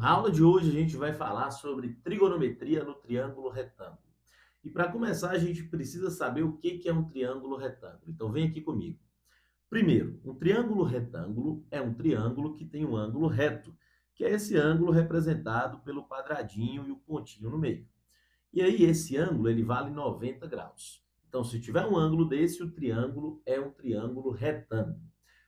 Na aula de hoje a gente vai falar sobre trigonometria no triângulo retângulo. E para começar a gente precisa saber o que é um triângulo retângulo. Então vem aqui comigo. Primeiro, um triângulo retângulo é um triângulo que tem um ângulo reto, que é esse ângulo representado pelo quadradinho e o pontinho no meio. E aí esse ângulo ele vale 90 graus. Então se tiver um ângulo desse, o triângulo é um triângulo retângulo.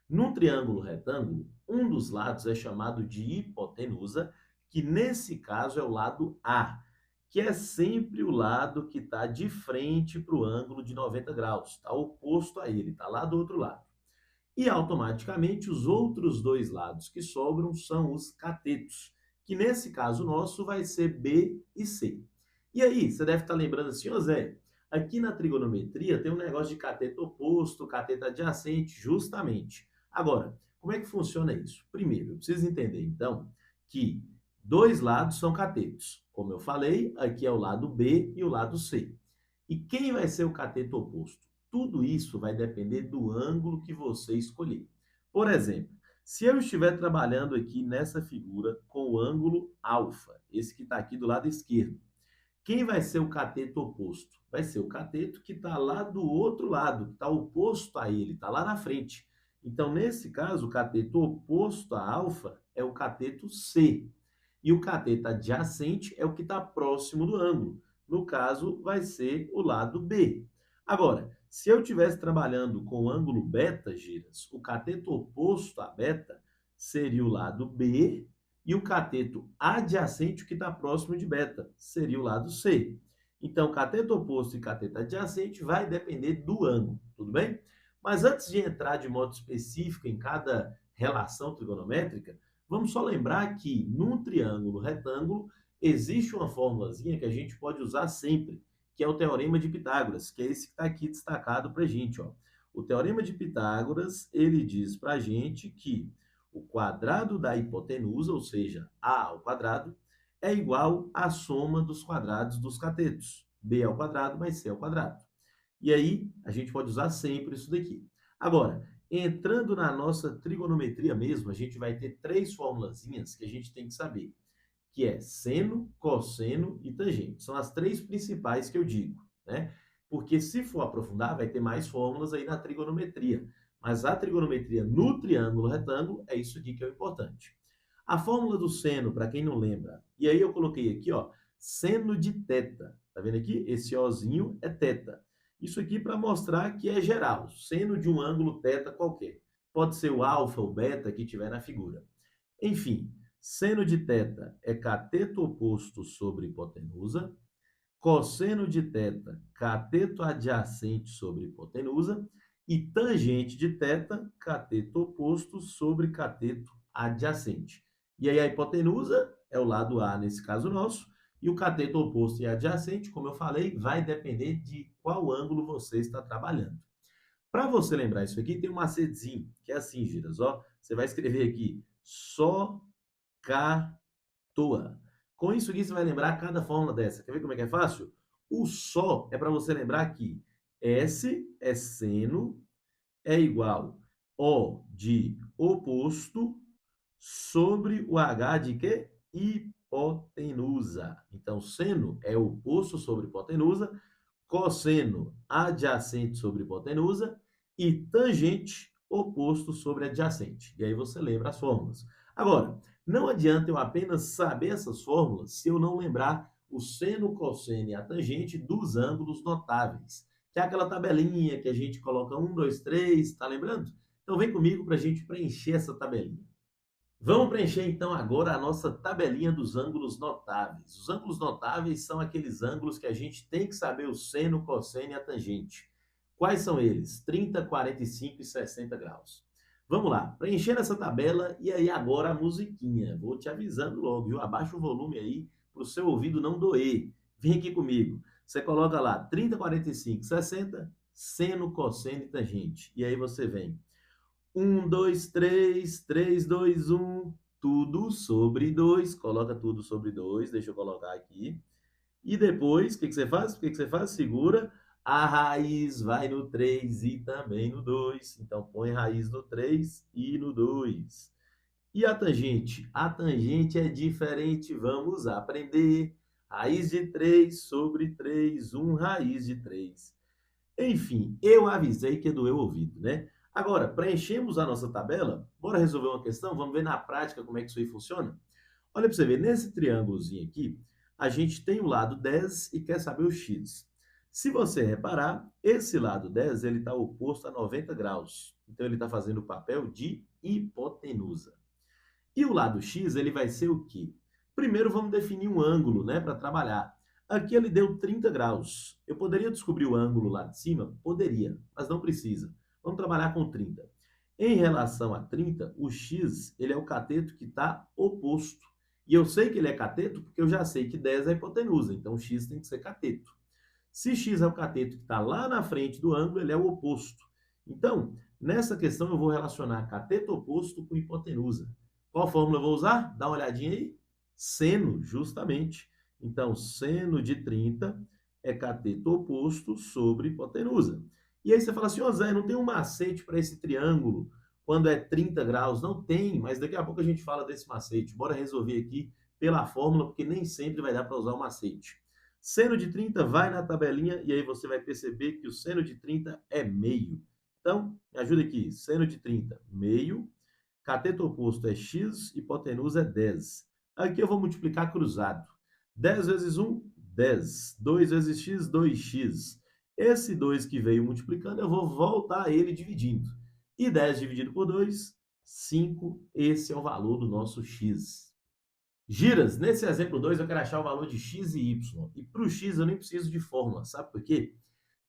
Num triângulo retângulo, um dos lados é chamado de hipotenusa, que nesse caso é o lado A, que é sempre o lado que está de frente para o ângulo de 90 graus, está oposto a ele, está lá do outro lado. E automaticamente os outros dois lados que sobram são os catetos, que nesse caso nosso vai ser B e C. E aí, você deve estar lembrando assim, ô Zé, aqui na trigonometria tem um negócio de cateto oposto, cateto adjacente, justamente. Agora, como é que funciona isso? Primeiro, eu preciso entender então que dois lados são catetos. Como eu falei, aqui é o lado B e o lado C. E quem vai ser o cateto oposto? Tudo isso vai depender do ângulo que você escolher. Por exemplo, se eu estiver trabalhando aqui nessa figura com o ângulo alfa, esse que está aqui do lado esquerdo, quem vai ser o cateto oposto? Vai ser o cateto que está lá do outro lado, que está oposto a ele, está lá na frente. Então, nesse caso, o cateto oposto a alfa é o cateto C. E o cateto adjacente é o que está próximo do ângulo. No caso, vai ser o lado B. Agora, se eu estivesse trabalhando com o ângulo beta, giras, o cateto oposto a beta seria o lado B e o cateto adjacente, o que está próximo de beta, seria o lado C. Então, cateto oposto e cateto adjacente vai depender do ângulo, tudo bem? Mas antes de entrar de modo específico em cada relação trigonométrica, vamos só lembrar que num triângulo retângulo existe uma formulazinha que a gente pode usar sempre, que é o Teorema de Pitágoras, que é esse que está aqui destacado para a gente, ó. O Teorema de Pitágoras, ele diz para a gente que o quadrado da hipotenusa, ou seja, A ao quadrado, é igual à soma dos quadrados dos catetos. B ao quadrado mais C ao quadrado. E aí, a gente pode usar sempre isso daqui. Agora, entrando na nossa trigonometria mesmo, a gente vai ter três formulazinhas que a gente tem que saber, que é seno, cosseno e tangente. São as três principais que eu digo, né? Porque se for aprofundar, vai ter mais fórmulas aí na trigonometria. Mas a trigonometria no triângulo retângulo é isso aqui que é o importante. A fórmula do seno, para quem não lembra, e aí eu coloquei aqui, ó, seno de teta. Tá vendo aqui? Esse Ozinho é teta. Isso aqui para mostrar que é geral, seno de um ângulo teta qualquer. Pode ser o alfa ou beta que tiver na figura. Enfim, seno de teta é cateto oposto sobre hipotenusa, cosseno de teta, cateto adjacente sobre hipotenusa, e tangente de teta, cateto oposto sobre cateto adjacente. E aí a hipotenusa é o lado A nesse caso nosso, e o cateto oposto e adjacente, como eu falei, vai depender de qual ângulo você está trabalhando. Para você lembrar isso aqui, tem um macetezinho, que é assim, Giras, ó. Você vai escrever aqui, só toa. Com isso aqui, você vai lembrar cada fórmula dessa. Quer ver como é que é fácil? O só é para você lembrar que S é seno, é igual O de oposto sobre o H de quê? Hipotenusa. Então, seno é oposto sobre hipotenusa, cosseno adjacente sobre hipotenusa e tangente oposto sobre adjacente. E aí você lembra as fórmulas. Agora, não adianta eu apenas saber essas fórmulas se eu não lembrar o seno, cosseno e a tangente dos ângulos notáveis, que é aquela tabelinha que a gente coloca 1, 2, 3, tá lembrando? Então vem comigo para a gente preencher essa tabelinha. Vamos preencher então agora a nossa tabelinha dos ângulos notáveis. Os ângulos notáveis são aqueles ângulos que a gente tem que saber o seno, cosseno e a tangente. Quais são eles? 30, 45 e 60 graus. Vamos lá, preenchendo essa tabela e aí agora a musiquinha. Vou te avisando logo, viu? Abaixa o volume aí para o seu ouvido não doer. Vem aqui comigo. Você coloca lá 30, 45, 60, seno, cosseno e tangente. E aí você vem 1, 2, 3, 3, 2, 1, tudo sobre 2. Coloca tudo sobre 2. Deixa eu colocar aqui. E depois, o que você faz? O que você faz? Segura. A raiz vai no 3 e também no 2. Então, põe raiz no 3 e no 2. E a tangente? A tangente é diferente, vamos aprender. Raiz de 3 sobre 3, 1 raiz de 3. Enfim, eu avisei que doeu o ouvido, né? Agora, preenchemos a nossa tabela, bora resolver uma questão, vamos ver na prática como é que isso aí funciona? Olha para você ver, nesse triângulozinho aqui, a gente tem o lado 10 e quer saber o x. Se você reparar, esse lado 10 ele está oposto a 90 graus. Então, ele está fazendo o papel de hipotenusa. E o lado x, ele vai ser o quê? Primeiro, vamos definir um ângulo, né, para trabalhar. Aqui ele deu 30 graus. Eu poderia descobrir o ângulo lá de cima? Poderia, mas não precisa. Vamos trabalhar com 30. Em relação a 30, o x, ele é o cateto que está oposto. E eu sei que ele é cateto porque eu já sei que 10 é hipotenusa, então x tem que ser cateto. Se x é o cateto que está lá na frente do ângulo, ele é o oposto. Então, nessa questão eu vou relacionar cateto oposto com hipotenusa. Qual fórmula eu vou usar? Dá uma olhadinha aí. Seno, justamente. Então, seno de 30 é cateto oposto sobre hipotenusa. E aí você fala assim, ô Zé, não tem um macete para esse triângulo quando é 30 graus? Não tem, mas daqui a pouco a gente fala desse macete. Bora resolver aqui pela fórmula, porque nem sempre vai dar para usar o macete. Seno de 30 vai na tabelinha e aí você vai perceber que o seno de 30 é meio. Então, me ajuda aqui. Seno de 30, meio. Cateto oposto é x, hipotenusa é 10. Aqui eu vou multiplicar cruzado. 10 vezes 1, 10. 2 vezes x, 2x. Esse 2 que veio multiplicando, eu vou voltar ele dividindo. E 10 dividido por 2, 5. Esse é o valor do nosso x. Giras, nesse exemplo 2, eu quero achar o valor de x e y. E para o x eu nem preciso de fórmula, sabe por quê?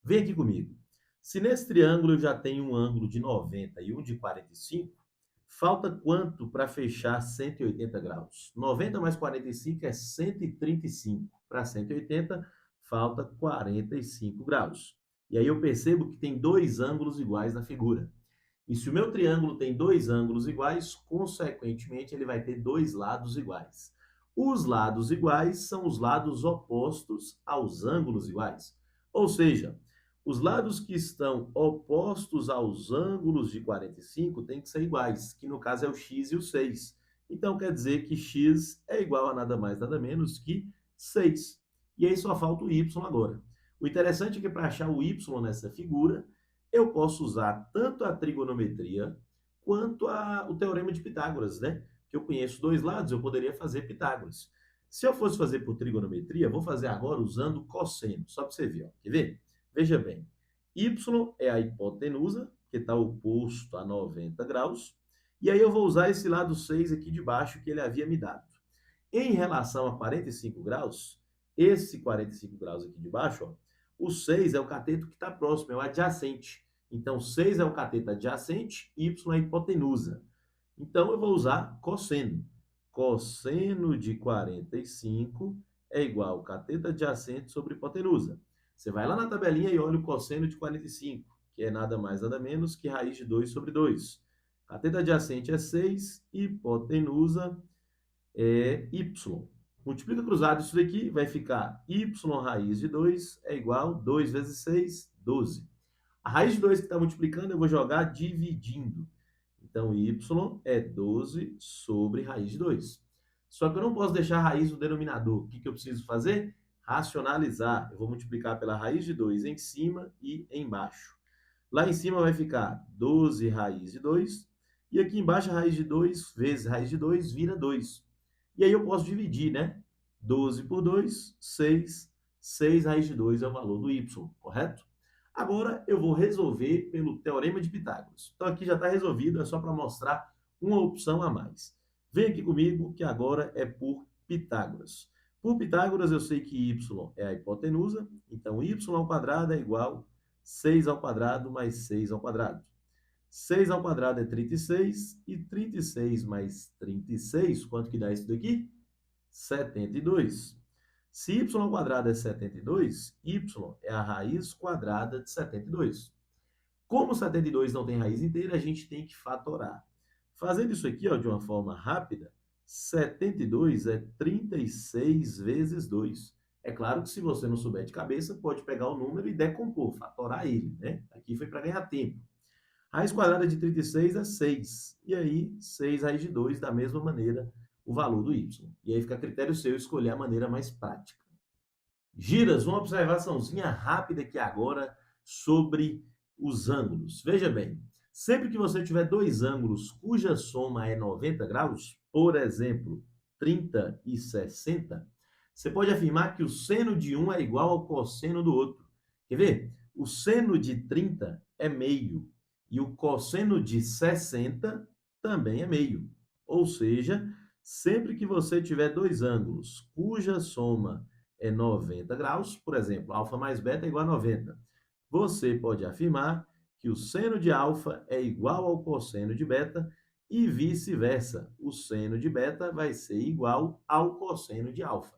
Vem aqui comigo. Se nesse triângulo eu já tenho um ângulo de 90 e um de 45, falta quanto para fechar 180 graus? 90 mais 45 é 135. Para 180, falta 45 graus. E aí eu percebo que tem dois ângulos iguais na figura. E se o meu triângulo tem dois ângulos iguais, consequentemente, ele vai ter dois lados iguais. Os lados iguais são os lados opostos aos ângulos iguais. Ou seja, os lados que estão opostos aos ângulos de 45 têm que ser iguais, que no caso é o x e o 6. Então, quer dizer que x é igual a nada mais, nada menos que 6. E aí só falta o y agora. O interessante é que para achar o y nessa figura, eu posso usar tanto a trigonometria quanto o teorema de Pitágoras, né? Que eu conheço dois lados, eu poderia fazer Pitágoras. Se eu fosse fazer por trigonometria, vou fazer agora usando cosseno, só para você ver. Ó. Quer ver? Veja bem, y é a hipotenusa, que está oposto a 90 graus, e aí eu vou usar esse lado 6 aqui de baixo que ele havia me dado. Em relação a 45 graus, esse 45 graus aqui de baixo, ó, o 6 é o cateto que está próximo, é o adjacente. Então, 6 é o cateto adjacente, y é a hipotenusa. Então, eu vou usar cosseno. Cosseno de 45 é igual ao cateto adjacente sobre hipotenusa. Você vai lá na tabelinha e olha o cosseno de 45, que é nada mais, nada menos que raiz de 2 sobre 2. Cateto adjacente é 6, hipotenusa é y. Multiplica cruzado isso daqui, vai ficar y raiz de 2 é igual a 2 vezes 6, 12. A raiz de 2 que está multiplicando, eu vou jogar dividindo. Então, y é 12 sobre raiz de 2. Só que eu não posso deixar a raiz no denominador. O que eu preciso fazer? Racionalizar. Eu vou multiplicar pela raiz de 2 em cima e embaixo. Lá em cima vai ficar 12 raiz de 2. E aqui embaixo a raiz de 2 vezes raiz de 2 vira 2. E aí eu posso dividir, né? 12 por 2, 6. 6 raiz de 2 é o valor do y, correto? Agora eu vou resolver pelo Teorema de Pitágoras. Então aqui já está resolvido, é só para mostrar uma opção a mais. Vem aqui comigo que agora é por Pitágoras. Por Pitágoras eu sei que y é a hipotenusa, então y ao quadrado é igual a 6 ao quadrado mais 6 ao quadrado. 6 ao quadrado é 36, e 36 mais 36, quanto que dá isso daqui? 72. Se y ao quadrado é 72, y é a raiz quadrada de 72. Como 72 não tem raiz inteira, a gente tem que fatorar. Fazendo isso aqui ó, de uma forma rápida, 72 é 36 vezes 2. É claro que se você não souber de cabeça, pode pegar o número e decompor, fatorar ele, né? Aqui foi para ganhar tempo. Raiz quadrada de 36 é 6. E aí, 6 raiz de 2, da mesma maneira, o valor do y. E aí fica a critério seu escolher a maneira mais prática. Giras, uma observaçãozinha rápida aqui agora sobre os ângulos. Veja bem, sempre que você tiver dois ângulos cuja soma é 90 graus, por exemplo, 30 e 60, você pode afirmar que o seno de um é igual ao cosseno do outro. Quer ver? O seno de 30 é meio e o cosseno de 60 também é meio. Ou seja, sempre que você tiver dois ângulos cuja soma é 90 graus, por exemplo, alfa mais beta é igual a 90. Você pode afirmar que o seno de alfa é igual ao cosseno de beta e vice-versa. O seno de beta vai ser igual ao cosseno de alfa.